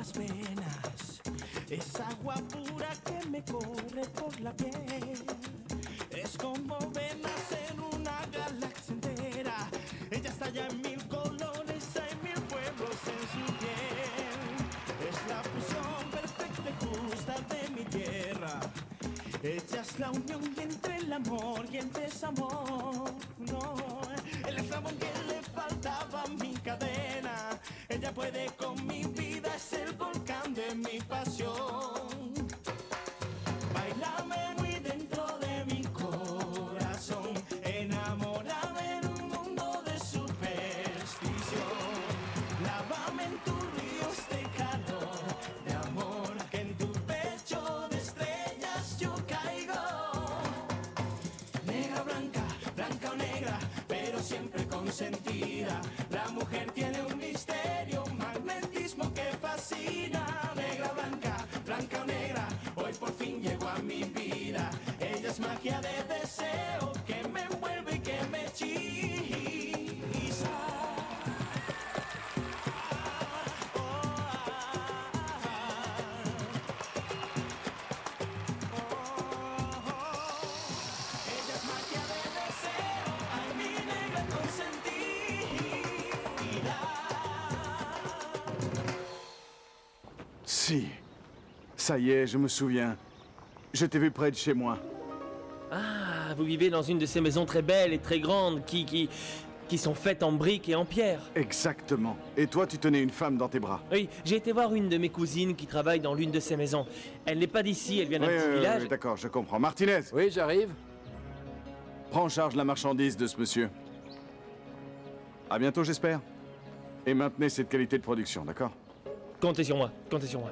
las venas, es agua pura que me corre por la piel. Es como venas en una galaxia entera. Ella está ya en 1000 colores, hay 1000 pueblos en su piel. Es la fusión perfecta y justa de mi tierra. Ella es la unión entre el amor y el desamor. No, el eslabón que le faltaba a mi cadena. Ella puede con mi vida, es el volcán de mi pasión. Bailame muy dentro de mi corazón, enamórame en un mundo de superstición. Lávame en tus ríos de calor, de amor, que en tu pecho de estrellas yo caigo. Negra, blanca, blanca o negra, pero siempre consentida. La mujer tiene un misterio, un magnetismo que fascina. Negra, blanca, blanca o negra, hoy por fin llegó a mi vida. Ella es magia de deseo que me envuelve y que me hechiza. Ella es magia de deseo, ay, mi negra consentida. Si. Ça y est, je me souviens. Je t'ai vu près de chez moi. Ah, vous vivez dans une de ces maisons très belles et très grandes qui sont faites en briques et en pierre. Exactement. Et toi, tu tenais une femme dans tes bras. Oui, j'ai été voir une de mes cousines qui travaille dans l'une de ces maisons. Elle n'est pas d'ici, elle vient d'un petit village. Oui, d'accord, je comprends. Martinez, Oui, j'arrive. prends en charge la marchandise de ce monsieur. À bientôt, j'espère. Et maintenez cette qualité de production, d'accord? Comptez sur moi, comptez sur moi.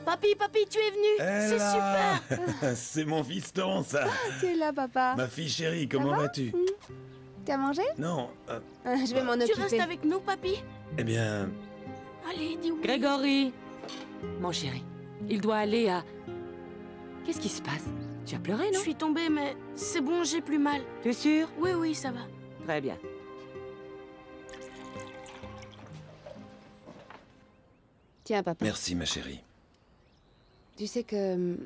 Papi, tu es venu. C'est super. C'est mon fiston, ça. Tu es là, papa. Ma fille chérie, comment vas-tu? T'as mangé? Non, Je vais m'en Tu occuper. restes avec nous, papi? eh bien... Allez, dis oui. Grégory! Mon chéri, il doit aller à... Qu'est-ce qui se passe? Tu as pleuré, Je non? suis tombée, mais c'est bon, j'ai plus mal. Tu es sûr? Oui, ça va. Très bien. Tiens, papa. Merci, ma chérie. Tu sais que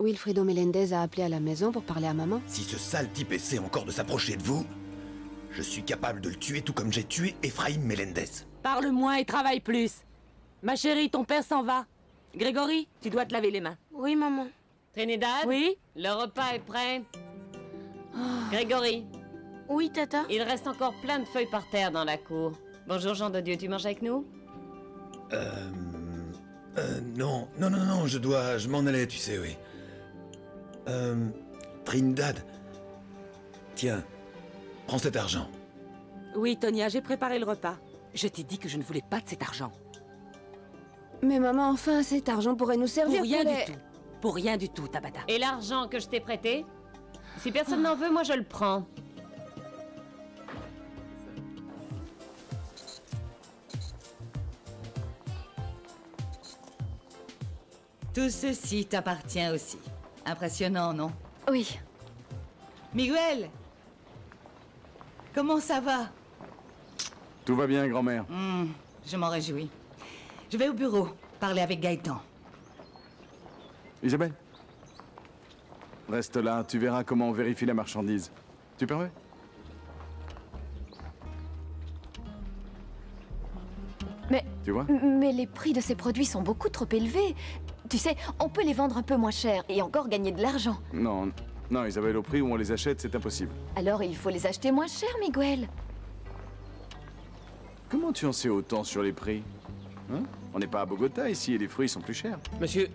Wilfredo Melendez a appelé à la maison pour parler à maman? Si ce sale type essaie encore de s'approcher de vous, je suis capable de le tuer tout comme j'ai tué Ephraim Melendez. Parle moins et travaille plus. Ma chérie, ton père s'en va. Grégory, tu dois te laver les mains. Oui, maman. Trinidad? Oui? Le repas est prêt. Grégory, Oui, tata. il reste encore plein de feuilles par terre dans la cour. Bonjour, Jean de Dieu, tu manges avec nous? Non, je m'en allais, tu sais, oui. Trinidad, tiens, prends cet argent. Oui, Tonia, j'ai préparé le repas. Je t'ai dit que je ne voulais pas de cet argent. Mais maman, enfin, cet argent pourrait nous servir Pour rien les... du tout. Pour rien du tout, Tabata. Et l'argent que je t'ai prêté? Si personne n'en veut, moi je le prends. Tout ceci t'appartient aussi. Impressionnant, non? Oui. Miguel! Comment ça va? Tout va bien, grand-mère. Je m'en réjouis. Je vais au bureau, parler avec Gaëtan. Isabelle, reste là, tu verras comment on vérifie la marchandise. Tu permets? Tu vois? Mais les prix de ces produits sont beaucoup trop élevés. Tu sais, on peut les vendre un peu moins cher et encore gagner de l'argent. Non, Isabelle, au prix où on les achète, c'est impossible. Alors il faut les acheter moins cher, Miguel. Comment tu en sais autant sur les prix? Hein? On n'est pas à Bogota ici et les fruits sont plus chers. Monsieur,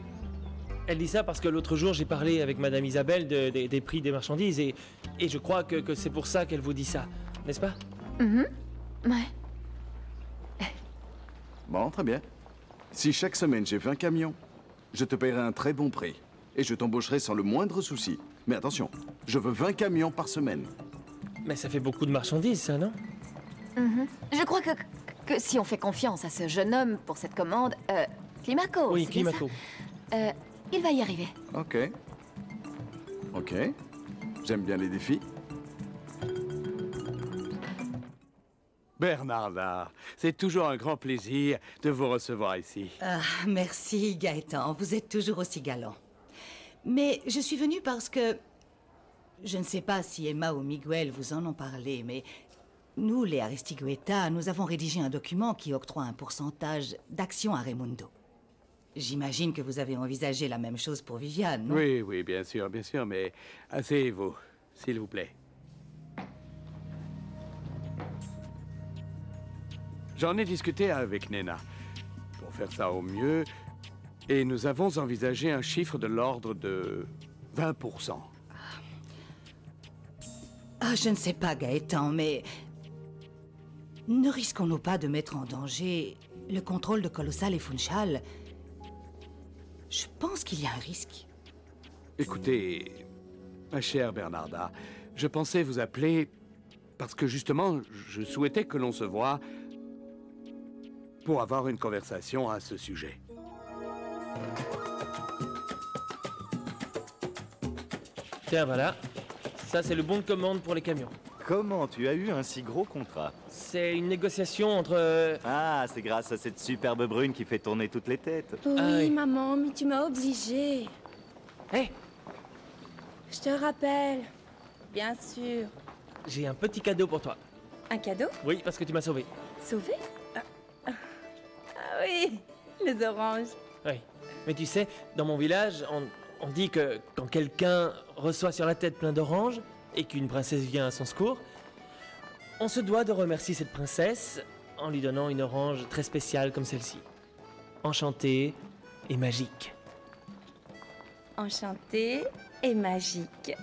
elle dit ça parce que l'autre jour j'ai parlé avec Madame Isabelle des prix des marchandises et je crois que c'est pour ça qu'elle vous dit ça, n'est-ce pas? Ouais. Bon, très bien. Si chaque semaine j'ai 20 camions, je te paierai un très bon prix. Et je t'embaucherai sans le moindre souci. Mais attention, je veux 20 camions par semaine. Mais ça fait beaucoup de marchandises, ça, non? Je crois que si on fait confiance à ce jeune homme pour cette commande, Climaco. Oui, c'est bien Climaco. ça il va y arriver. Ok. J'aime bien les défis. Bernarda, c'est toujours un grand plaisir de vous recevoir ici. Ah, merci Gaëtan, vous êtes toujours aussi galant. Mais je suis venue parce que... Je ne sais pas si Emma ou Miguel vous en ont parlé, mais... Nous, les Aristigueta, nous avons rédigé un document qui octroie un pourcentage d'actions à Raimundo. J'imagine que vous avez envisagé la même chose pour Viviane, non? Oui, oui, bien sûr, mais asseyez-vous, s'il vous plaît. J'en ai discuté avec Nena, pour faire ça au mieux, et nous avons envisagé un chiffre de l'ordre de 20%. Ah, je ne sais pas, Gaëtan, mais... Ne risquons-nous pas de mettre en danger le contrôle de Colossal et Funchal? Je pense qu'il y a un risque. Écoutez, ma chère Bernarda, je pensais vous appeler parce que justement, je souhaitais que l'on se voie pour avoir une conversation à ce sujet. Tiens, voilà. Ça, c'est le bon de commande pour les camions. Comment tu as eu un si gros contrat? C'est une négociation entre... Ah, c'est grâce à cette superbe brune qui fait tourner toutes les têtes. Oui, Ah oui. maman, mais tu m'as obligée. Hé, Je te rappelle. Bien sûr. j'ai un petit cadeau pour toi. Un cadeau? Oui, parce que tu m'as sauvé. Sauvé? Ah oui, les oranges. Oui. Mais tu sais, dans mon village, on dit que quand quelqu'un reçoit sur la tête plein d'oranges et qu'une princesse vient à son secours, on se doit de remercier cette princesse en lui donnant une orange très spéciale comme celle-ci. Enchantée et magique. Enchantée et magique.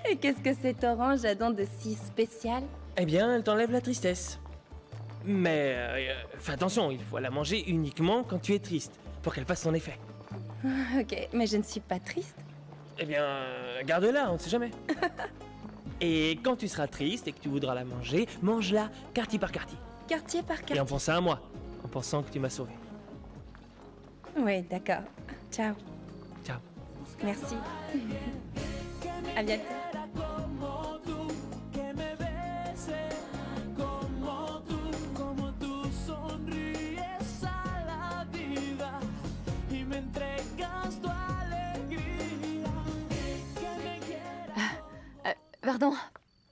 Et qu'est-ce que cette orange a donc de si spécial? Eh bien, elle t'enlève la tristesse. Mais fais attention, il faut la manger uniquement quand tu es triste, pour qu'elle fasse son effet. Ok, mais je ne suis pas triste. Eh bien, garde-la, on ne sait jamais. Et quand tu seras triste et que tu voudras la manger, mange-la quartier par quartier. Quartier par quartier. Et en pensant à moi, en pensant que tu m'as sauvé. Oui, d'accord. Ciao. Ciao. Merci. À bientôt.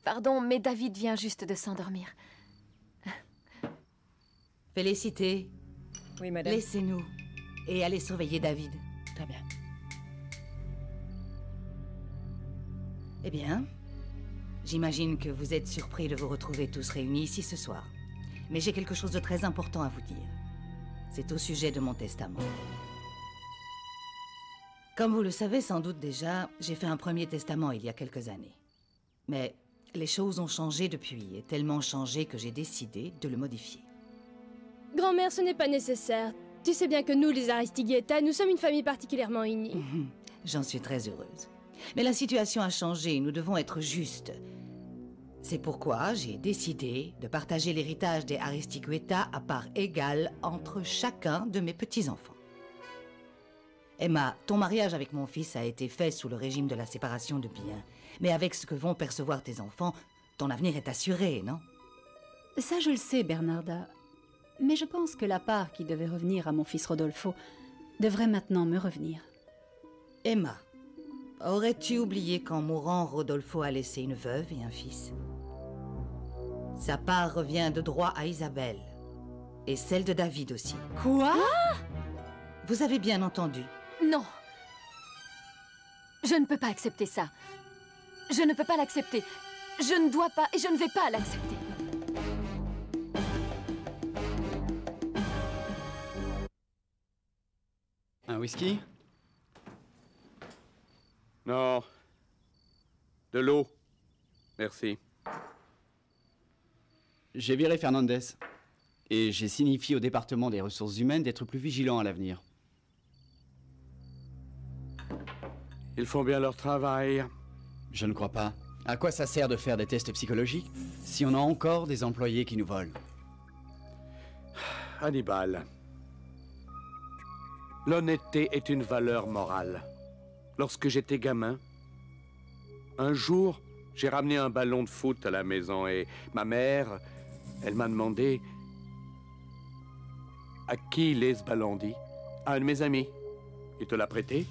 Pardon, mais David vient juste de s'endormir. Félicité. Oui, madame. Laissez-nous. Et allez surveiller David. Très bien. Eh bien, j'imagine que vous êtes surpris de vous retrouver tous réunis ici ce soir. Mais j'ai quelque chose de très important à vous dire. C'est au sujet de mon testament. Comme vous le savez sans doute déjà, j'ai fait un premier testament il y a quelques années. Mais les choses ont changé depuis, et tellement changé que j'ai décidé de le modifier. Grand-mère, ce n'est pas nécessaire. Tu sais bien que nous, les Aristigueta, nous sommes une famille particulièrement unie. J'en suis très heureuse. Mais la situation a changé, nous devons être justes. C'est pourquoi j'ai décidé de partager l'héritage des Aristigueta à part égale entre chacun de mes petits-enfants. Emma, ton mariage avec mon fils a été fait sous le régime de la séparation de biens. Mais avec ce que vont percevoir tes enfants, ton avenir est assuré, non? Ça, je le sais, Bernarda. Mais je pense que la part qui devait revenir à mon fils Rodolfo devrait maintenant me revenir. Emma, aurais-tu oublié qu'en mourant, Rodolfo a laissé une veuve et un fils? Sa part revient de droit à Isabelle. Et celle de David aussi. Quoi? Vous avez bien entendu. Non. Je ne peux pas accepter ça. Je ne peux pas l'accepter. Je ne dois pas et je ne vais pas l'accepter. Un whisky? Non. De l'eau. Merci. J'ai viré Fernandez. Et j'ai signifié au département des ressources humaines d'être plus vigilant à l'avenir. Ils font bien leur travail. Je ne crois pas. À quoi ça sert de faire des tests psychologiques si on a encore des employés qui nous volent? Hannibal. L'honnêteté est une valeur morale. Lorsque j'étais gamin, un jour, J'ai ramené un ballon de foot à la maison et ma mère, elle m'a demandé à qui il est ce ballon, dit. À un de mes amis. Il te l'a prêté?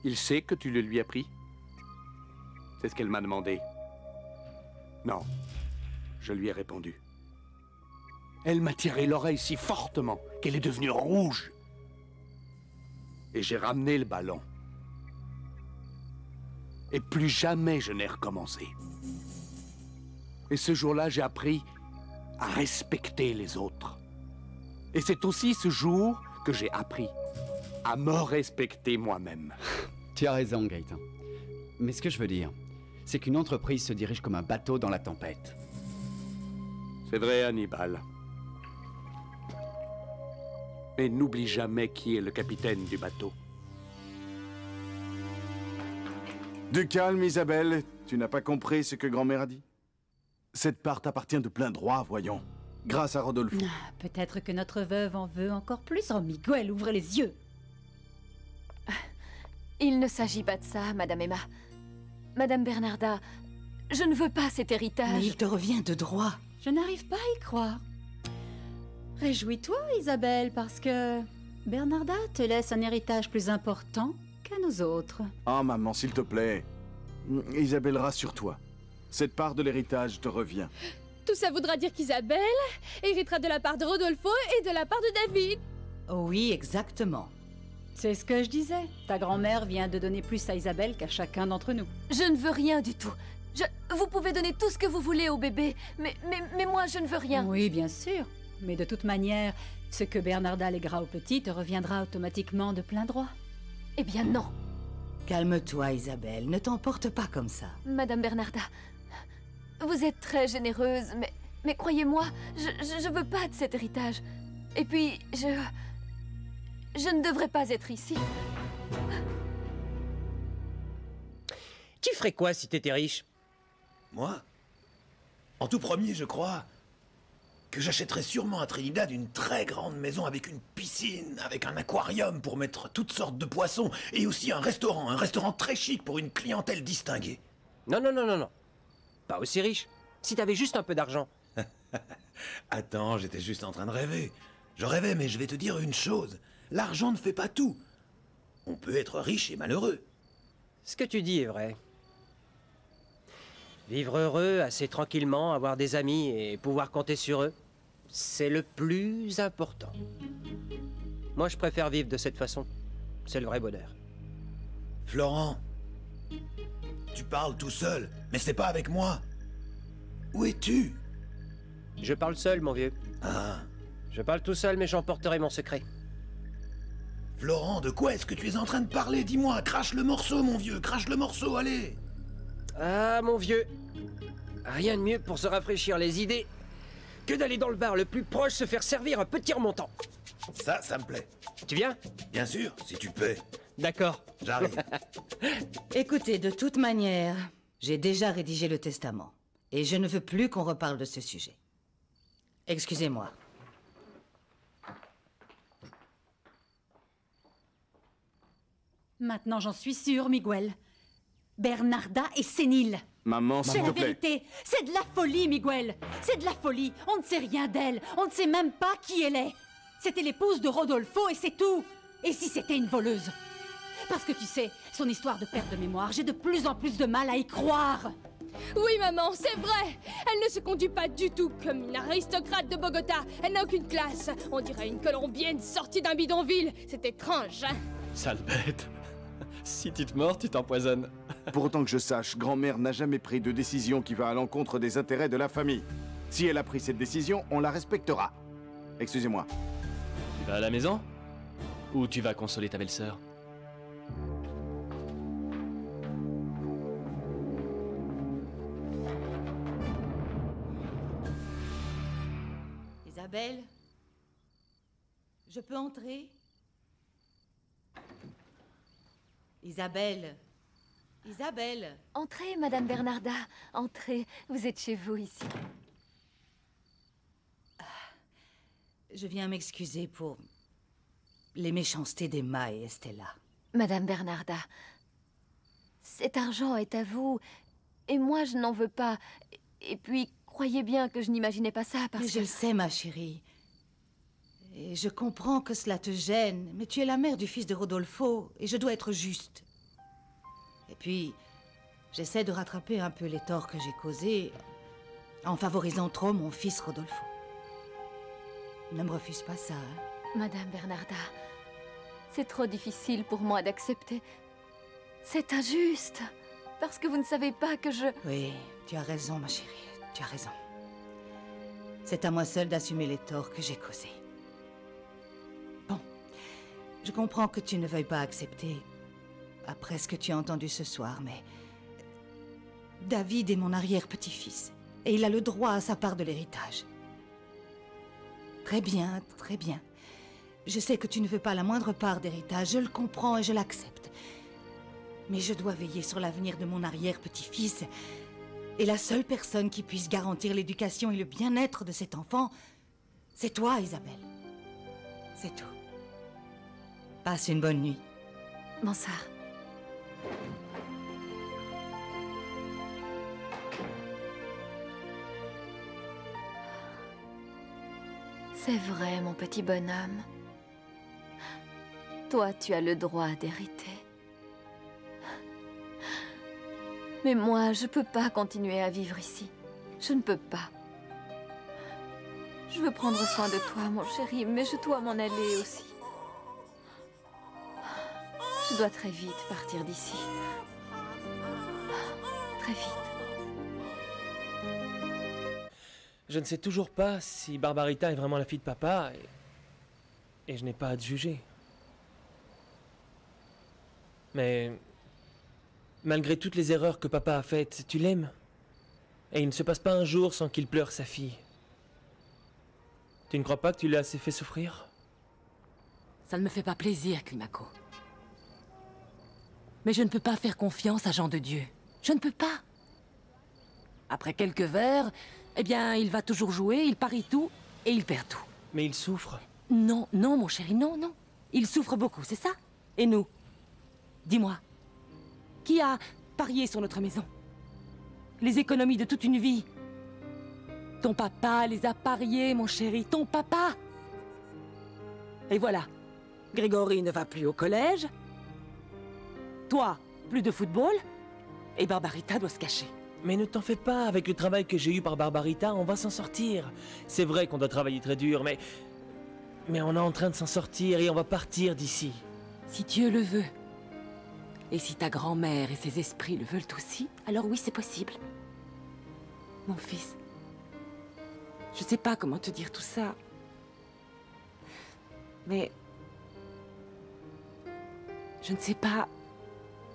Il sait que tu le lui as pris? C'est ce qu'elle m'a demandé. Non, je lui ai répondu. Elle m'a tiré l'oreille si fortement qu'elle est devenue rouge. Et j'ai ramené le ballon. Et plus jamais je n'ai recommencé. Et ce jour-là, j'ai appris à respecter les autres. Et c'est aussi ce jour que j'ai appris à me respecter moi-même. Tu as raison, Gaëtan. Mais ce que je veux dire, c'est qu'une entreprise se dirige comme un bateau dans la tempête. C'est vrai, Hannibal. Mais n'oublie jamais qui est le capitaine du bateau. Du calme, Isabelle. Tu n'as pas compris ce que grand-mère a dit? Cette part t'appartient de plein droit, voyons. Grâce à Rodolfo. Ah, peut-être que notre veuve en veut encore plus. Oh, Miguel, ouvrez les yeux. Il ne s'agit pas de ça, Madame Emma. Madame Bernarda, je ne veux pas cet héritage. Mais il te revient de droit. Je n'arrive pas à y croire. Réjouis-toi, Isabelle, parce que Bernarda te laisse un héritage plus important qu'à nous autres. Oh, maman, s'il te plaît. Isabelle, rassure-toi. Cette part de l'héritage te revient. Tout ça voudra dire qu'Isabelle héritera de la part de Rodolfo et de la part de David. Oui, exactement. C'est ce que je disais. Ta grand-mère vient de donner plus à Isabelle qu'à chacun d'entre nous. Je ne veux rien du tout. Vous pouvez donner tout ce que vous voulez au bébé, mais moi, je ne veux rien. Oui, bien sûr. Mais de toute manière, ce que Bernarda lèguera au petit te reviendra automatiquement de plein droit. Eh bien non. Calme-toi, Isabelle. Ne t'emporte pas comme ça. Madame Bernarda, vous êtes très généreuse, mais croyez-moi, je veux pas de cet héritage. Et puis, je ne devrais pas être ici. Tu ferais quoi si t'étais riche? Moi? En tout premier, je crois que j'achèterais sûrement à Trinidad une très grande maison avec une piscine, avec un aquarium pour mettre toutes sortes de poissons, et aussi un restaurant très chic pour une clientèle distinguée. Non. Pas aussi riche. Si t'avais juste un peu d'argent. Attends, j'étais juste en train de rêver. Je rêvais, mais je vais te dire une chose. L'argent ne fait pas tout. On peut être riche et malheureux. Ce que tu dis est vrai. Vivre heureux, assez tranquillement, avoir des amis et pouvoir compter sur eux, c'est le plus important. Moi, je préfère vivre de cette façon. C'est le vrai bonheur. Florent, tu parles tout seul, mais c'est pas avec moi. Où es-tu? Je parle seul, mon vieux. Ah. Je parle tout seul, mais j'emporterai mon secret. Florent, de quoi est-ce que tu es en train de parler? Dis-moi, crache le morceau, mon vieux, crache le morceau, allez! Ah, mon vieux, rien de mieux pour se rafraîchir les idées que d'aller dans le bar le plus proche se faire servir un petit remontant. Ça me plaît. Tu viens? Bien sûr, si tu peux. D'accord. J'arrive. Écoutez, de toute manière, j'ai déjà rédigé le testament. Et je ne veux plus qu'on reparle de ce sujet. Excusez-moi. Maintenant, j'en suis sûre, Miguel. Bernarda est sénile. Maman, s'il C'est te la plaît. vérité. C'est de la folie, Miguel. C'est de la folie. On ne sait rien d'elle. On ne sait même pas qui elle est. C'était l'épouse de Rodolfo et c'est tout. Et si c'était une voleuse? Parce que tu sais, son histoire de perte de mémoire, j'ai de plus en plus de mal à y croire. Oui, maman, c'est vrai. Elle ne se conduit pas du tout comme une aristocrate de Bogota. Elle n'a aucune classe. On dirait une colombienne sortie d'un bidonville. C'est étrange, hein? Sale bête. Si tu te mords, tu t'empoisonnes. Pour autant que je sache, grand-mère n'a jamais pris de décision qui va à l'encontre des intérêts de la famille. Si elle a pris cette décision, on la respectera. Excusez-moi. Tu vas à la maison? Ou tu vas consoler ta belle-sœur? Isabelle? Je peux entrer? Isabelle? Isabelle? Entrez, Madame Bernarda. Entrez. Vous êtes chez vous, ici. Je viens m'excuser pour les méchancetés d'Emma et Estella. Madame Bernarda, cet argent est à vous Et moi, je n'en veux pas. Et puis, croyez bien que je n'imaginais pas ça parce Mais que... je le sais, ma chérie. Et je comprends que cela te gêne, mais tu es la mère du fils de Rodolfo, et je dois être juste. Et puis, j'essaie de rattraper un peu les torts que j'ai causés en favorisant trop mon fils Rodolfo. Ne me refuse pas ça, hein? Madame Bernarda, c'est trop difficile pour moi d'accepter. C'est injuste, parce que vous ne savez pas que je... Oui, tu as raison, ma chérie, tu as raison. C'est à moi seule d'assumer les torts que j'ai causés. Bon, je comprends que tu ne veuilles pas accepter, après ce que tu as entendu ce soir, mais... David est mon arrière-petit-fils, et il a le droit à sa part de l'héritage. Très bien, très bien. Je sais que tu ne veux pas la moindre part d'héritage, je le comprends et je l'accepte. Mais je dois veiller sur l'avenir de mon arrière-petit-fils. Et la seule personne qui puisse garantir l'éducation et le bien-être de cet enfant, c'est toi, Isabelle. C'est tout. Passe une bonne nuit. Bonsoir. C'est vrai, mon petit bonhomme. Toi, tu as le droit d'hériter. Mais moi, je peux pas continuer à vivre ici. Je ne peux pas. Je veux prendre soin de toi, mon chéri, mais je dois m'en aller aussi. Je dois très vite partir d'ici. Très vite. Je ne sais toujours pas si Barbarita est vraiment la fille de papa, et je n'ai pas à te juger. Mais malgré toutes les erreurs que papa a faites, tu l'aimes. Et il ne se passe pas un jour sans qu'il pleure sa fille. Tu ne crois pas que tu l'as assez fait souffrir? Ça ne me fait pas plaisir, Climaco. Mais je ne peux pas faire confiance à Jean de Dieu. Je ne peux pas. Après quelques verres, eh bien, il va toujours jouer, il parie tout, et il perd tout. Mais il souffre. Non, non, mon chéri, non, non. Il souffre beaucoup, c'est ça? Et nous? Dis-moi, qui a parié sur notre maison? Les économies de toute une vie. Ton papa les a pariées, mon chéri, ton papa. Et voilà, Grégory ne va plus au collège. Toi, plus de football. Et Barbarita doit se cacher. Mais ne t'en fais pas, avec le travail que j'ai eu par Barbarita, on va s'en sortir. C'est vrai qu'on doit travailler très dur, mais on est en train de s'en sortir et on va partir d'ici. Si Dieu le veut. Et si ta grand-mère et ses esprits le veulent aussi, alors oui, c'est possible. Mon fils, je sais pas comment te dire tout ça. Mais je ne sais pas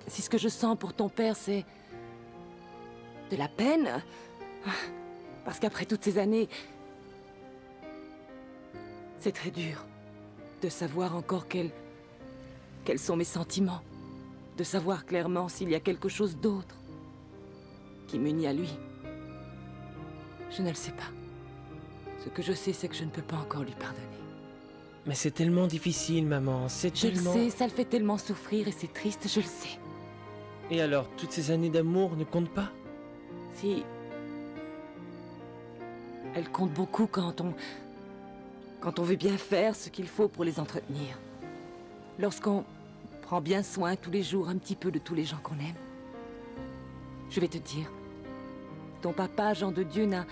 si ce que je sens pour ton père, c'est de la peine. Parce qu'après toutes ces années, c'est très dur de savoir encore quels sont mes sentiments. De savoir clairement s'il y a quelque chose d'autre qui m'unit à lui. Je ne le sais pas. Ce que je sais, c'est que je ne peux pas encore lui pardonner. Mais c'est tellement difficile, maman, c'est tellement... Je le sais, ça le fait tellement souffrir et c'est triste, je le sais. Et alors, toutes ces années d'amour ne comptent pas? Si... Elles comptent beaucoup quand on veut bien faire ce qu'il faut pour les entretenir. Lorsqu'on prend bien soin tous les jours un petit peu de tous les gens qu'on aime. Je vais te dire, ton papa, Jean de Dieu, n'a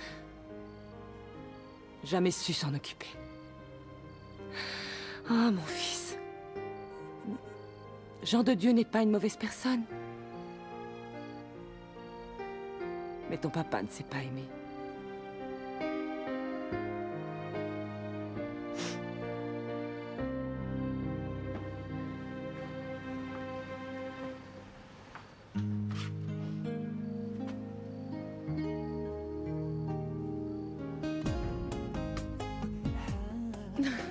jamais su s'en occuper. Ah, mon fils. Jean de Dieu n'est pas une mauvaise personne. Mais ton papa ne sait pas aimer.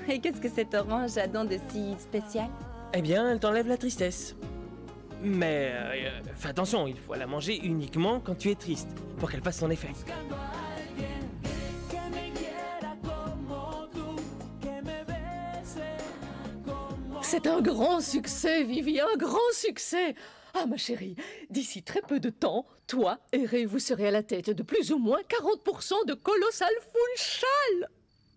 Et qu'est-ce que cette orange a donc de si spécial? Eh bien, elle t'enlève la tristesse. Mais fais attention, il faut la manger uniquement quand tu es triste, pour qu'elle fasse son effet. C'est un grand succès, Vivi, un grand succès. Ah, ma chérie, D'ici très peu de temps, toi et Ray, vous serez à la tête de plus ou moins 40% de Colossal Funchal.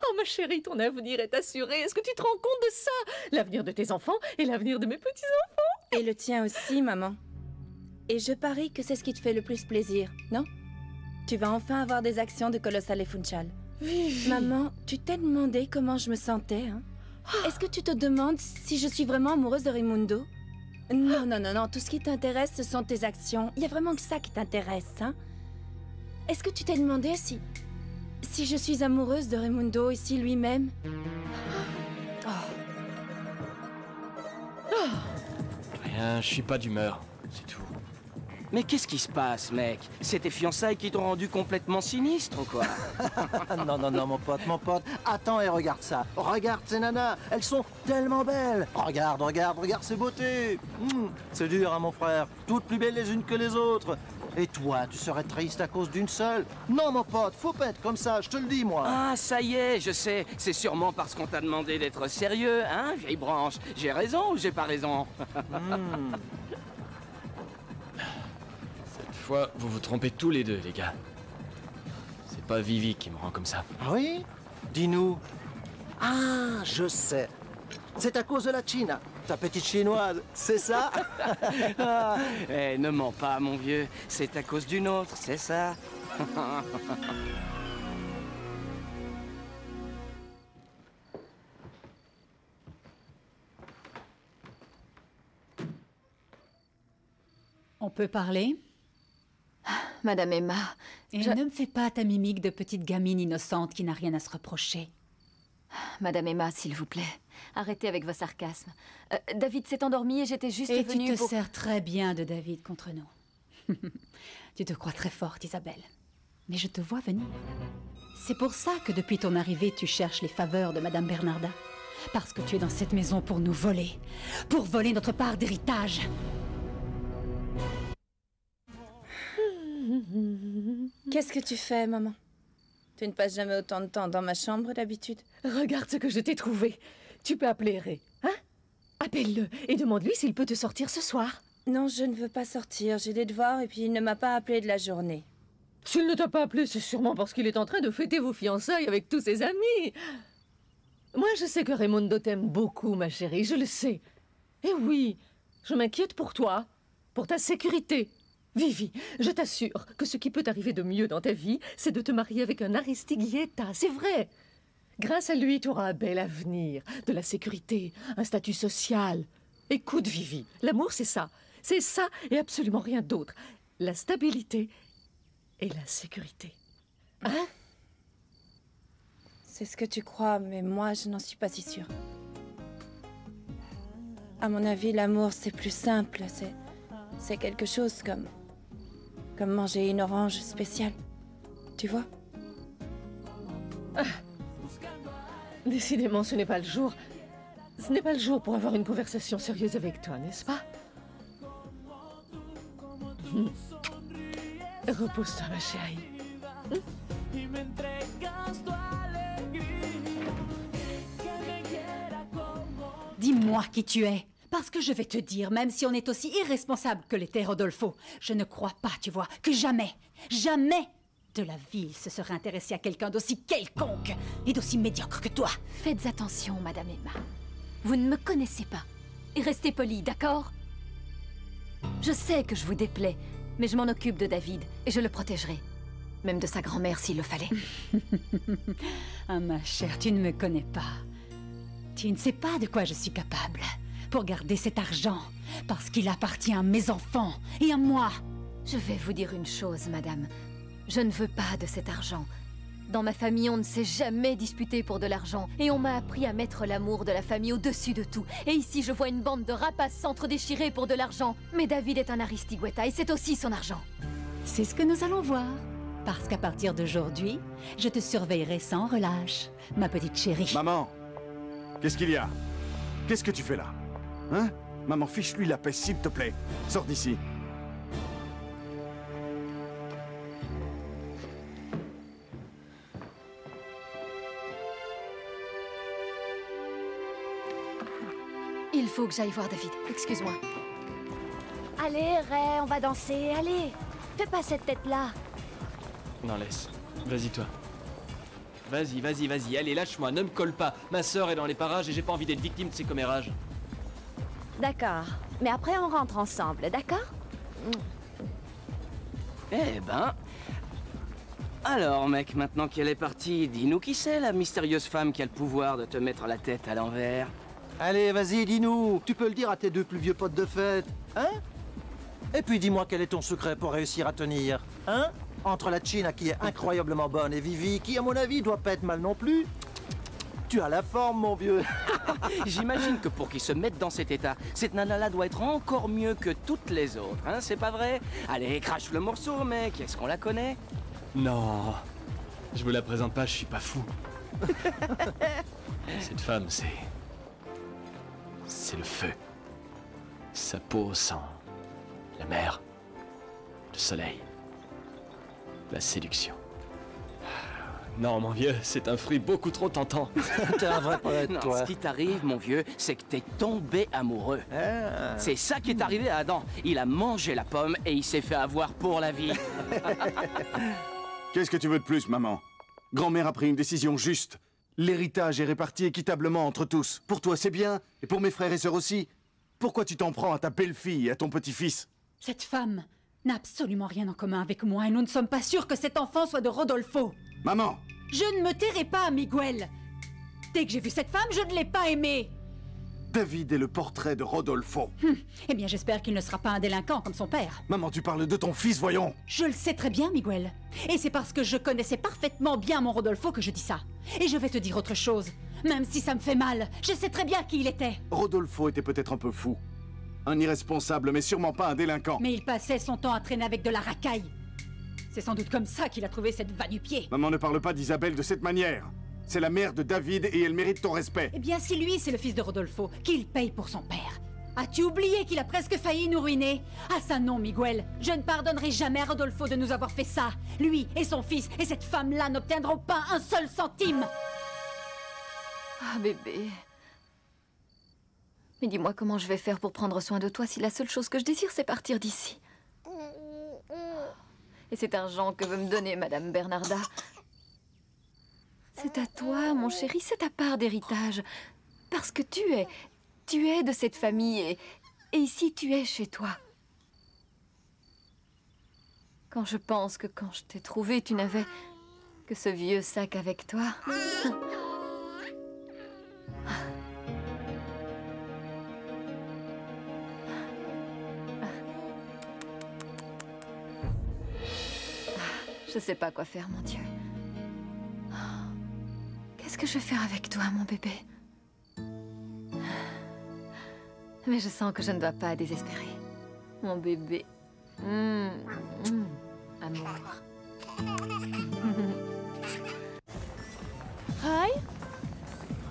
Oh ma chérie, ton avenir est assuré. Est-ce que tu te rends compte de ça? L'avenir de tes enfants et l'avenir de mes petits-enfants. Et le tien aussi, maman. Et je parie que c'est ce qui te fait le plus plaisir, non? Tu vas enfin avoir des actions de Colossal et Funchal. Maman, tu t'es demandé comment je me sentais, hein? Est-ce que tu te demandes si je suis vraiment amoureuse de Raimundo? Non, non, non, non. Tout ce qui t'intéresse, ce sont tes actions. Il y a vraiment que ça qui t'intéresse, hein? Est-ce que tu t'es demandé si je suis amoureuse de Raimundo et si lui-même... Rien, je suis pas d'humeur, c'est tout. Mais qu'est-ce qui se passe, mec? C'est tes fiançailles qui t'ont rendu complètement sinistre ou quoi? Non, non, non, mon pote, attends et regarde ça. Regarde ces nanas, elles sont tellement belles. Regarde, regarde, regarde ces beautés. C'est dur, hein, mon frère. Toutes plus belles les unes que les autres. Et toi, tu serais triste à cause d'une seule? Non, mon pote, faut pas être comme ça, je te le dis, moi. Ah, ça y est, je sais. C'est sûrement parce qu'on t'a demandé d'être sérieux, hein, vieille branche. J'ai raison ou j'ai pas raison? Cette fois, vous vous trompez tous les deux, les gars. C'est pas Vivi qui me rend comme ça. Ah oui? Dis-nous. Ah, je sais. C'est à cause de la Chine, ta petite chinoise, c'est ça? Eh, ne mens pas, mon vieux. C'est à cause d'une autre, c'est ça? On peut parler? Madame Emma, Et ne me fais pas ta mimique de petite gamine innocente qui n'a rien à se reprocher. Madame Emma, s'il vous plaît, arrêtez avec vos sarcasmes. David s'est endormi et j'étais juste Et venue tu te pour... sers très bien de David contre nous. Tu te crois très forte, Isabelle. Mais je te vois venir. C'est pour ça que depuis ton arrivée, tu cherches les faveurs de Madame Bernarda. Parce que tu es dans cette maison pour nous voler. Pour voler notre part d'héritage. Qu'est-ce que tu fais, maman? Tu ne passes jamais autant de temps dans ma chambre, d'habitude? Regarde ce que je t'ai trouvé. Tu peux appeler Ray, hein? Appelle-le et demande-lui s'il peut te sortir ce soir. Non, je ne veux pas sortir. J'ai des devoirs et puis il ne m'a pas appelé de la journée. S'il ne t'a pas appelé, c'est sûrement parce qu'il est en train de fêter vos fiançailles avec tous ses amis. Moi, je sais que Raimundo t'aime beaucoup, ma chérie, je le sais. Et oui, je m'inquiète pour toi, pour ta sécurité. Vivi, je t'assure que ce qui peut arriver de mieux dans ta vie, c'est de te marier avec un Aristiguieta, c'est vrai. Grâce à lui, tu auras un bel avenir, de la sécurité, un statut social. Écoute, Vivi, l'amour, c'est ça et absolument rien d'autre. La stabilité et la sécurité. Hein? C'est ce que tu crois, mais moi, je n'en suis pas si sûre. À mon avis, l'amour, c'est plus simple. C'est quelque chose comme manger une orange spéciale. Tu vois? Ah. Décidément, ce n'est pas le jour. Ce n'est pas le jour pour avoir une conversation sérieuse avec toi, n'est-ce pas? Repose-toi, ma chérie. Dis-moi qui tu es. Parce que je vais te dire, même si on est aussi irresponsable que l'était Rodolfo, je ne crois pas, tu vois, que jamais, jamais de la vie il se serait intéressé à quelqu'un d'aussi quelconque et d'aussi médiocre que toi. Faites attention, Madame Emma. Vous ne me connaissez pas. Et restez polie, d'accord? Je sais que je vous déplais, mais je m'en occupe de David et je le protégerai. Même de sa grand-mère s'il le fallait. Ah, ma chère, tu ne me connais pas. Tu ne sais pas de quoi je suis capable pour garder cet argent, parce qu'il appartient à mes enfants et à moi. Je vais vous dire une chose, madame. Je ne veux pas de cet argent. Dans ma famille, on ne s'est jamais disputé pour de l'argent, et on m'a appris à mettre l'amour de la famille au-dessus de tout. Et ici, je vois une bande de rapaces s'entre-déchirer pour de l'argent. Mais David est un Aristigueta, et c'est aussi son argent. C'est ce que nous allons voir. Parce qu'à partir d'aujourd'hui, je te surveillerai sans relâche, ma petite chérie. Maman, qu'est-ce qu'il y a? Qu'est-ce que tu fais là? Hein? Maman, fiche-lui la paix, s'il te plaît. Sors d'ici. Il faut que j'aille voir David, excuse-moi. Allez, Ray, on va danser, allez. Fais pas cette tête-là. Non, laisse. Vas-y, toi. Vas-y, vas-y, vas-y. Allez, lâche-moi, ne me colle pas. Ma sœur est dans les parages et j'ai pas envie d'être victime de ses commérages. D'accord. Mais après, on rentre ensemble, d'accord? Eh ben... Alors, mec, maintenant qu'elle est partie, dis-nous qui c'est, la mystérieuse femme qui a le pouvoir de te mettre la tête à l'envers? Allez, vas-y, dis-nous. Tu peux le dire à tes deux plus vieux potes de fête, hein? Et puis dis-moi quel est ton secret pour réussir à tenir, hein? Entre la China qui est incroyablement bonne et Vivi, qui à mon avis doit pas être mal non plus. Tu as la forme, mon vieux. J'imagine que pour qu'ils se mettent dans cet état, cette nana-là doit être encore mieux que toutes les autres, hein? C'est pas vrai? Allez, crache le morceau, mec. Est-ce qu'on la connaît? Non. Je vous la présente pas, je suis pas fou. Cette femme, c'est le feu. Sa peau sent la mer, le soleil, la séduction. Non, mon vieux, c'est un fruit beaucoup trop tentant. T'es un vrai poète, Non, toi. ce qui t'arrive, mon vieux, c'est que t'es tombé amoureux. Ah. C'est ça qui est arrivé à Adam. Il a mangé la pomme et il s'est fait avoir pour la vie. Qu'est-ce que tu veux de plus, maman? Grand-mère a pris une décision juste. L'héritage est réparti équitablement entre tous. Pour toi, c'est bien, et pour mes frères et sœurs aussi. Pourquoi tu t'en prends à ta belle-fille et à ton petit-fils? Cette femme n'a absolument rien en commun avec moi et nous ne sommes pas sûrs que cet enfant soit de Rodolfo. Maman! Je ne me tairai pas, Miguel. Dès que j'ai vu cette femme, je ne l'ai pas aimée. David est le portrait de Rodolfo. Eh bien, j'espère qu'il ne sera pas un délinquant comme son père. Maman, tu parles de ton fils, voyons. Je le sais très bien, Miguel. Et c'est parce que je connaissais parfaitement bien mon Rodolfo que je dis ça. Et je vais te dire autre chose. Même si ça me fait mal, je sais très bien qui il était. Rodolfo était peut-être un peu fou. Un irresponsable, mais sûrement pas un délinquant. Mais il passait son temps à traîner avec de la racaille. C'est sans doute comme ça qu'il a trouvé cette va-nu-pied. Maman, ne parle pas d'Isabelle de cette manière. C'est la mère de David et elle mérite ton respect. Eh bien, si lui, c'est le fils de Rodolfo, qu'il paye pour son père. As-tu oublié qu'il a presque failli nous ruiner? Ah ça non, Miguel. Je ne pardonnerai jamais à Rodolfo de nous avoir fait ça. Lui et son fils et cette femme-là n'obtiendront pas un seul centime. Ah, bébé. Mais dis-moi comment je vais faire pour prendre soin de toi si la seule chose que je désire, c'est partir d'ici. Et cet argent que veut me donner Madame Bernarda, c'est à toi, mon chéri, c'est ta part d'héritage. Parce que tu es de cette famille et ici tu es chez toi. Quand je pense que quand je t'ai trouvé, tu n'avais que ce vieux sac avec toi. Je sais pas quoi faire, mon Dieu. Qu'est-ce que je vais faire avec toi, mon bébé? Mais je sens que je ne dois pas désespérer. Mon bébé. Amour. Rai?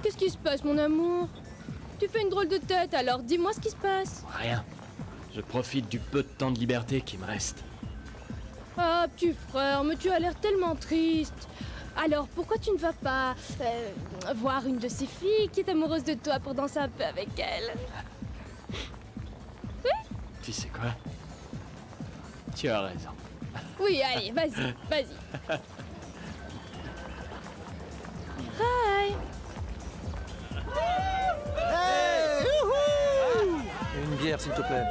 Qu'est-ce qui se passe, mon amour? Tu fais une drôle de tête, alors dis-moi ce qui se passe. Rien. Je profite du peu de temps de liberté qui me reste. Ah, petit frère, mais tu as l'air tellement triste. Alors, pourquoi tu ne vas pas voir une de ces filles qui est amoureuse de toi pour danser un peu avec elle? Oui? Tu sais quoi? Tu as raison. Oui, allez, vas-y, vas-y. Hi! Hey, youhou! Une bière, s'il te plaît.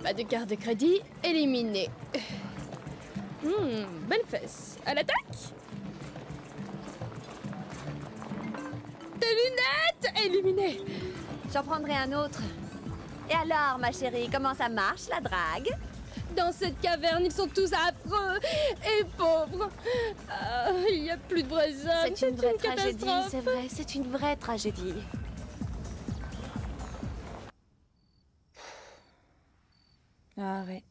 Pas de carte de crédit, éliminé. Belle fesse. À l'attaque? Tes lunettes, éliminées. J'en prendrai un autre. Et alors, ma chérie, comment ça marche, la drague? Dans cette caverne, ils sont tous affreux et pauvres. Il n'y a plus de vrais hommes. C'est une vraie tragédie, catastrophe. c'est vrai, c'est une vraie tragédie. Ah ouais.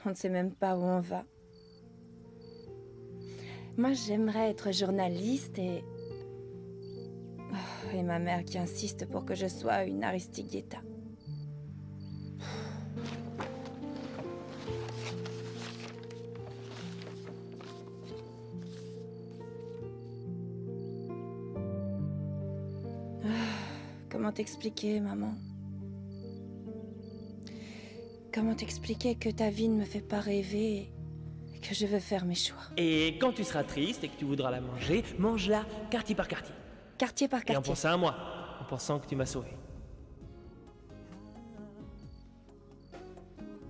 On ne sait même pas où on va. Moi, j'aimerais être journaliste et... Oh, et ma mère qui insiste pour que je sois une Aristigueta. Ah. comment t'expliquer, maman? Comment t'expliquer que ta vie ne me fait pas rêver et que je veux faire mes choix? Et quand tu seras triste et que tu voudras la manger, mange-la quartier par quartier. Quartier par quartier. Et en pensant à moi, en pensant que tu m'as sauvé.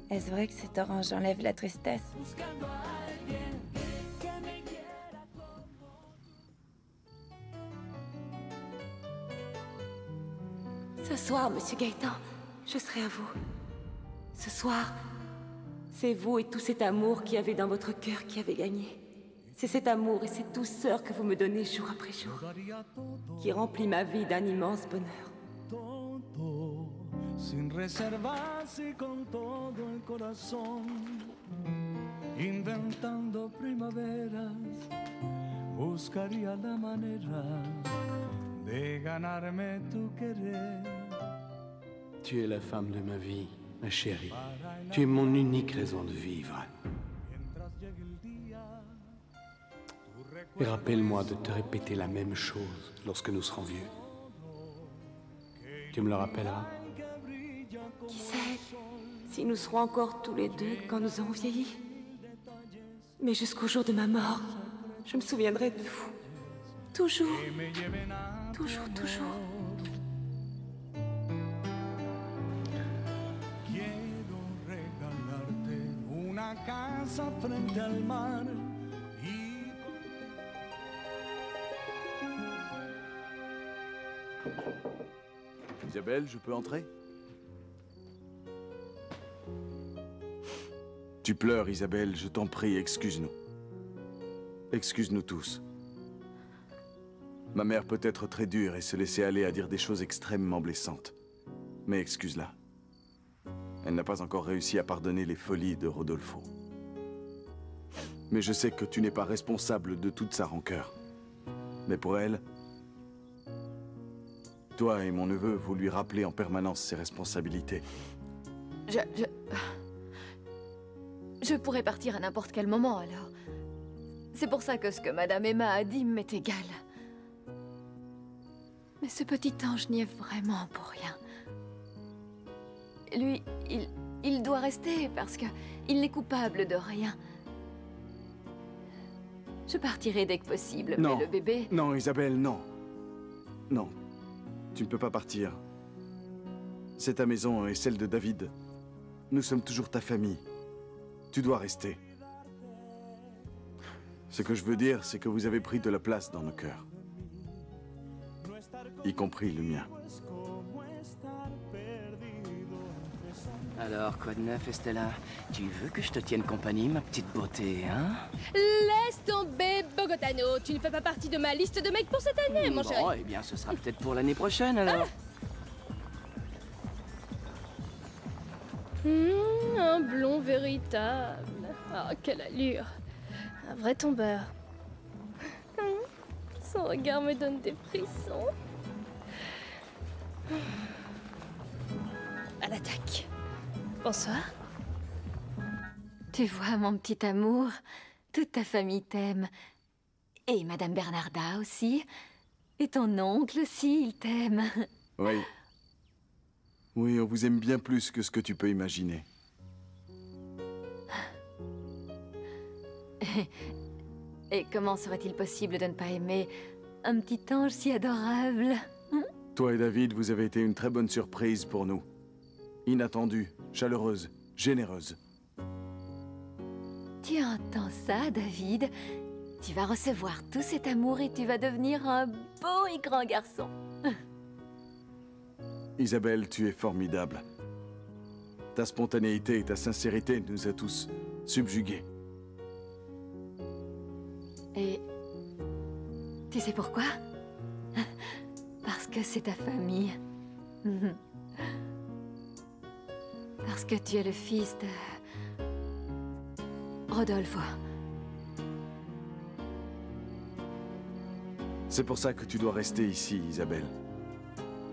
Est-ce vrai que cet orange enlève la tristesse? Ce soir, monsieur Gaëtan, je serai à vous. Ce soir, c'est vous et tout cet amour qu'il y avait dans votre cœur qui avez gagné. C'est cet amour et cette douceur que vous me donnez jour après jour, qui remplit ma vie d'un immense bonheur. Sin reservarse con todo el corazón, inventando primaveras, buscaría la manera de ganarme tu querer. Tu es la femme de ma vie, ma chérie. Tu es mon unique raison de vivre. Et rappelle-moi de te répéter la même chose lorsque nous serons vieux. Tu me le rappelleras? Qui sait si nous serons encore tous les deux quand nous aurons vieilli? Mais jusqu'au jour de ma mort, je me souviendrai de vous. Toujours. Toujours, toujours. Quiero regalarte una casa frente al mar. Isabelle, je peux entrer? Tu pleures, Isabelle, je t'en prie, excuse-nous. Excuse-nous tous. Ma mère peut être très dure et se laisser aller à dire des choses extrêmement blessantes. Mais excuse-la. Elle n'a pas encore réussi à pardonner les folies de Rodolfo. Mais je sais que tu n'es pas responsable de toute sa rancœur. Mais pour elle, toi et mon neveu, vous lui rappelez en permanence ses responsabilités. Je pourrais partir à n'importe quel moment, alors. C'est pour ça que ce que Madame Emma a dit m'est égal. Mais ce petit ange n'y est vraiment pour rien. Lui, il doit rester parce que il n'est coupable de rien. Je partirai dès que possible, Non. mais le bébé... Non, Isabelle, non. Non. Tu ne peux pas partir. C'est ta maison et celle de David. Nous sommes toujours ta famille. Tu dois rester. Ce que je veux dire, c'est que vous avez pris de la place dans nos cœurs. Y compris le mien. Alors, quoi de neuf, Estella? Tu veux que je te tienne compagnie, ma petite beauté, hein? Laisse tomber, Bogotano. Tu ne fais pas partie de ma liste de mecs pour cette année, mon chéri. Bon, eh bien, ce sera peut-être pour l'année prochaine, alors. Un blond véritable. Ah, quelle allure. Un vrai tombeur. Son regard me donne des frissons. À l'attaque. Bonsoir. Tu vois, mon petit amour, toute ta famille t'aime. Et Madame Bernarda aussi. Et ton oncle aussi, il t'aime. Oui. Oui, on vous aime bien plus que ce que tu peux imaginer. Et comment serait-il possible de ne pas aimer un petit ange si adorable? Toi et David, vous avez été une très bonne surprise pour nous. Inattendue, chaleureuse, généreuse. Tu entends ça, David? Tu vas recevoir tout cet amour et tu vas devenir un beau et grand garçon. Isabelle, tu es formidable. Ta spontanéité et ta sincérité nous a tous subjugués. Et tu sais pourquoi? Parce que c'est ta famille. Parce que tu es le fils de Rodolfo. C'est pour ça que tu dois rester ici, Isabelle.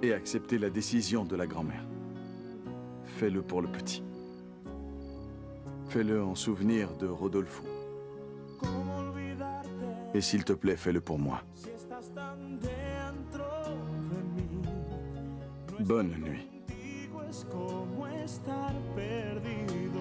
Et accepter la décision de la grand-mère. Fais-le pour le petit. Fais-le en souvenir de Rodolfo. Et s'il te plaît, fais-le pour moi. Si estás tan dentro de mí, Bonne nuit. Es como estar perdido.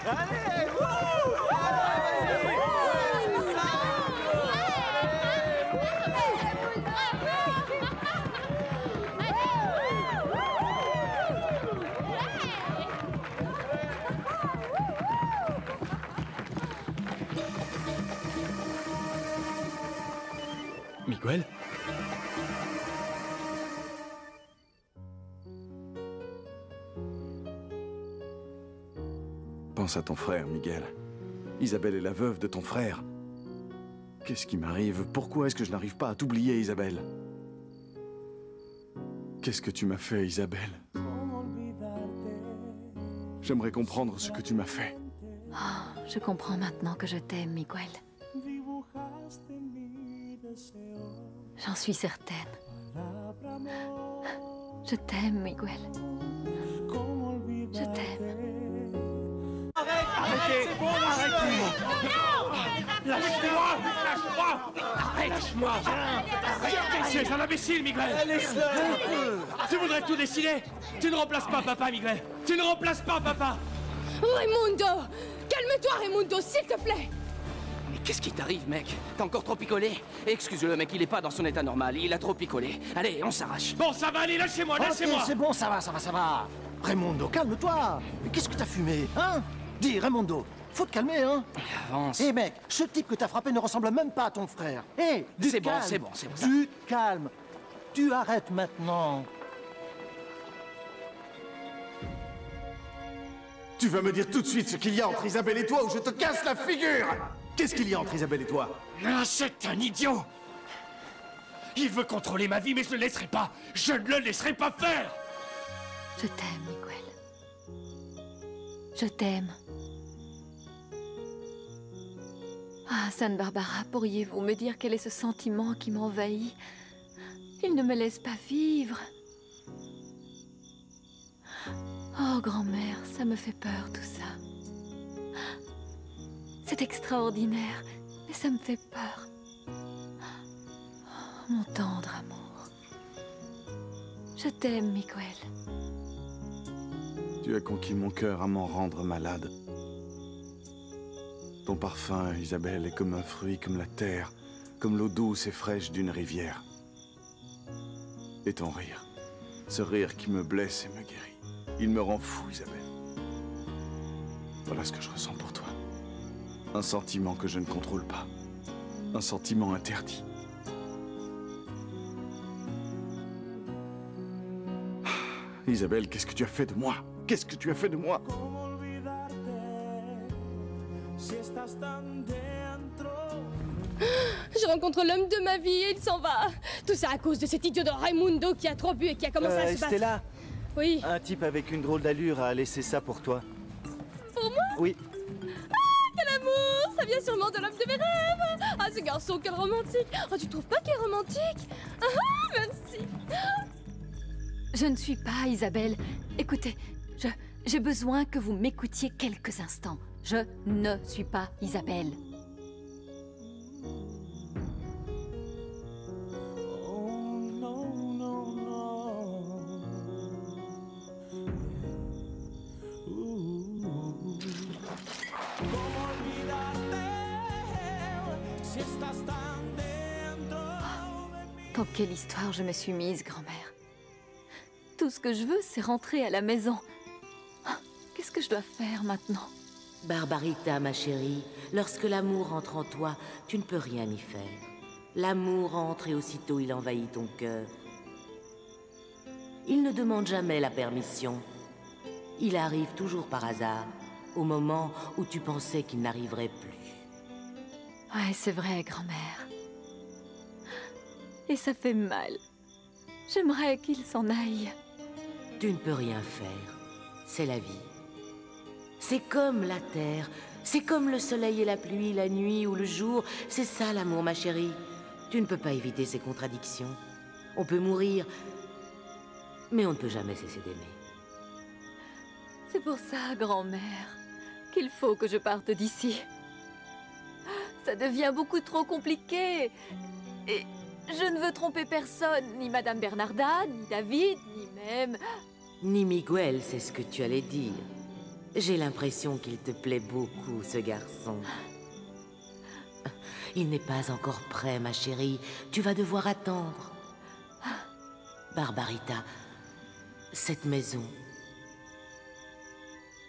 Allez, Miguel? Pense à ton frère, Miguel. Isabelle est la veuve de ton frère. Qu'est-ce qui m'arrive? Pourquoi est-ce que je n'arrive pas à t'oublier, Isabelle? Qu'est-ce que tu m'as fait, Isabelle? J'aimerais comprendre ce que tu m'as fait. Oh, je comprends maintenant que je t'aime, Miguel. J'en suis certaine. Je t'aime, Miguel. Je t'aime. Arrêtez! Arrêtez! Lâchez-moi! Lâche-moi! Arrête! Lâche-moi! C'est un imbécile, Miguel! Laisse-le un peu! Tu voudrais tout décider? Tu ne remplaces pas papa, Miguel! Tu ne remplaces pas papa! Raimundo! Calme-toi, Raimundo, s'il te plaît! Mais qu'est-ce qui t'arrive, mec? T'as encore trop picolé? Excuse-le, mec, il est pas dans son état normal, il a trop picolé. Allez, on s'arrache. Bon, ça va aller, lâchez-moi, lâchez-moi! Ok, c'est bon, ça va. Raimundo, calme-toi! Mais qu'est-ce que t'as fumé, hein? Dis, Raimundo, faut te calmer, hein? Avance. Hé, mec, ce type que t'as frappé ne ressemble même pas à ton frère. Hé, du C'est bon, calme. c'est bon, c'est bon. Du calme. Tu arrêtes maintenant. Tu vas me dire tout de suite ce qu'il y a entre Isabelle et toi ou je te casse la figure! Qu'est-ce qu'il y a entre Isabelle et toi? Ah, c'est un idiot! Il veut contrôler ma vie, mais je ne le laisserai pas! Je ne le laisserai pas faire! Je t'aime, Miguel. Je t'aime. Ah, Sainte Barbara, pourriez-vous me dire quel est ce sentiment qui m'envahit? Il ne me laisse pas vivre. Oh, grand-mère, ça me fait peur, tout ça. C'est extraordinaire, mais ça me fait peur. Oh, mon tendre amour. Je t'aime, Miguel. Tu as conquis mon cœur à m'en rendre malade. Ton parfum, Isabelle, est comme un fruit, comme la terre, comme l'eau douce et fraîche d'une rivière. Et ton rire, ce rire qui me blesse et me guérit. Il me rend fou, Isabelle. Voilà ce que je ressens pour toi. Un sentiment que je ne contrôle pas. Un sentiment interdit. Isabelle, qu'est-ce que tu as fait de moi? Qu'est-ce que tu as fait de moi? Je rencontre l'homme de ma vie et il s'en va. Tout ça à cause de cet idiot de Raimundo qui a trop bu et qui a commencé à se battre. Stella, Oui. un type avec une drôle d'allure a laissé ça pour toi. Pour moi? Oui. Ah, quel amour! Ça vient sûrement de l'homme de mes rêves. Ah, ce garçon, quel romantique. Oh, tu trouves pas qu'il est romantique? Ah, merci. Je ne suis pas Isabelle. Écoutez, j'ai besoin que vous m'écoutiez quelques instants. Je ne suis pas Isabelle. Dans quelle histoire je me suis mise, grand-mère? Tout ce que je veux, c'est rentrer à la maison. Qu'est-ce que je dois faire maintenant? Barbarita, ma chérie, lorsque l'amour entre en toi, tu ne peux rien y faire. L'amour entre et aussitôt il envahit ton cœur. Il ne demande jamais la permission. Il arrive toujours par hasard, au moment où tu pensais qu'il n'arriverait plus. Ouais, c'est vrai, grand-mère. Et ça fait mal. J'aimerais qu'il s'en aille. Tu ne peux rien faire. C'est la vie. C'est comme la terre. C'est comme le soleil et la pluie, la nuit ou le jour. C'est ça l'amour, ma chérie. Tu ne peux pas éviter ces contradictions. On peut mourir, mais on ne peut jamais cesser d'aimer. C'est pour ça, grand-mère, qu'il faut que je parte d'ici. Ça devient beaucoup trop compliqué. Et je ne veux tromper personne, ni Madame Bernarda, ni David, ni même... Ni Miguel, c'est ce que tu allais dire. J'ai l'impression qu'il te plaît beaucoup, ce garçon. Il n'est pas encore prêt, ma chérie. Tu vas devoir attendre. Barbarita, cette maison,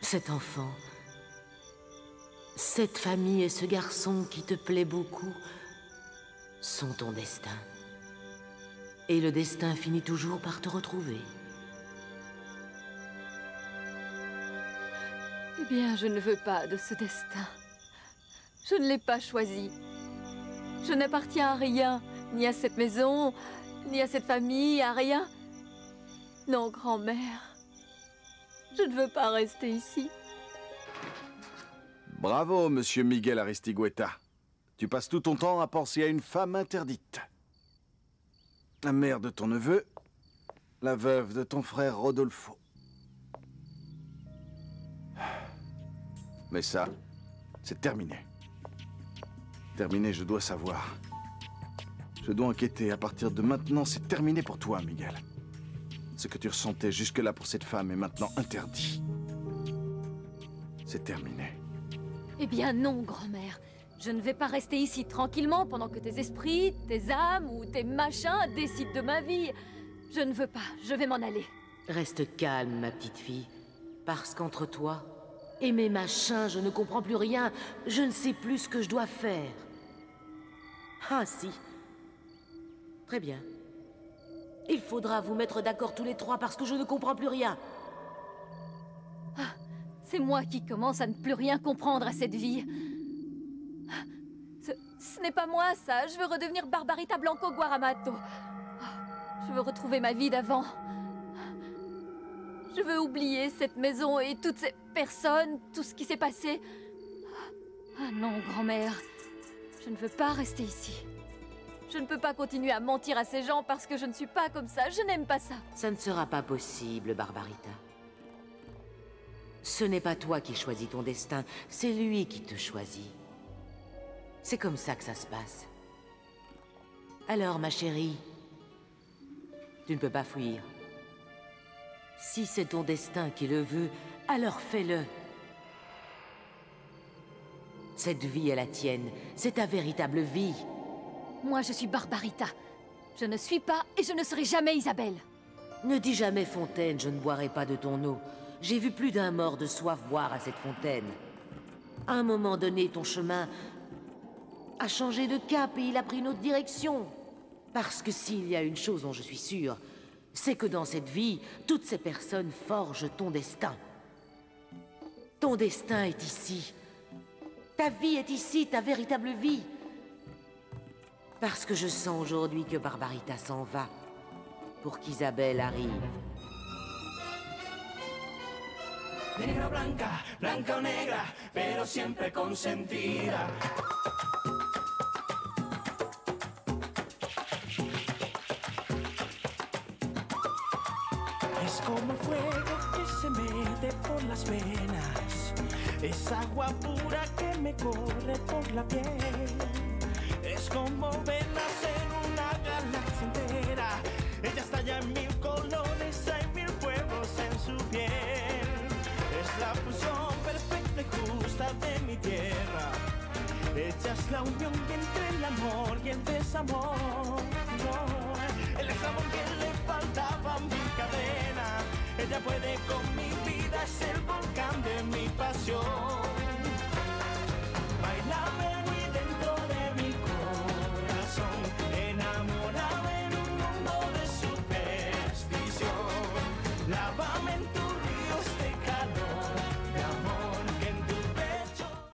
cet enfant, cette famille et ce garçon qui te plaît beaucoup sont ton destin. Et le destin finit toujours par te retrouver. Eh bien, je ne veux pas de ce destin. Je ne l'ai pas choisi. Je n'appartiens à rien, ni à cette maison, ni à cette famille, à rien. Non, grand-mère, je ne veux pas rester ici. Bravo, monsieur Miguel Aristigueta. Tu passes tout ton temps à penser à une femme interdite. La mère de ton neveu, la veuve de ton frère Rodolfo. Mais ça, c'est terminé. Terminé, je dois savoir. Je dois enquêter. À partir de maintenant, c'est terminé pour toi, Miguel. Ce que tu ressentais jusque-là pour cette femme est maintenant interdit. C'est terminé. Eh bien non, grand-mère. Je ne vais pas rester ici tranquillement pendant que tes esprits, tes âmes ou tes machins décident de ma vie. Je ne veux pas, je vais m'en aller. Reste calme, ma petite fille. Parce qu'entre toi et mes machins, je ne comprends plus rien. Je ne sais plus ce que je dois faire. Ah si. Très bien. Il faudra vous mettre d'accord tous les trois parce que je ne comprends plus rien. Ah, c'est moi qui commence à ne plus rien comprendre à cette vie. Ce n'est pas moi, ça. Je veux redevenir Barbarita Blanco Guaramato. Je veux retrouver ma vie d'avant. Je veux oublier cette maison et toutes ces personnes, tout ce qui s'est passé. Ah non, grand-mère. Je ne veux pas rester ici. Je ne peux pas continuer à mentir à ces gens parce que je ne suis pas comme ça. Je n'aime pas ça. Ça ne sera pas possible, Barbarita. Ce n'est pas toi qui choisis ton destin, c'est lui qui te choisit. C'est comme ça que ça se passe. Alors, ma chérie, tu ne peux pas fuir. Si c'est ton destin qui le veut, alors fais-le. Cette vie est la tienne, c'est ta véritable vie. Moi, je suis Barbarita. Je ne suis pas et je ne serai jamais Isabelle. Ne dis jamais fontaine, je ne boirai pas de ton eau. J'ai vu plus d'un mort de soif boire à cette fontaine. À un moment donné, ton chemin a changé de cap et il a pris une autre direction. Parce que s'il y a une chose dont je suis sûre, c'est que dans cette vie, toutes ces personnes forgent ton destin. Ton destin est ici. Ta vie est ici, ta véritable vie. Parce que je sens aujourd'hui que Barbarita s'en va, pour qu'Isabelle arrive. Negra blanca, blanca o negra, pero siempre consentida. Es como el fuego que se mete por las venas, es agua pura que me corre por la piel. Es como ver nacer una galaxia entera. Ella estalla en 1000 colores, hay 1000 fuegos en su piel. Es la fusión perfecta y justa de mi tierra. Ella es la unión entre el amor y el desamor. No, el desamor que le falta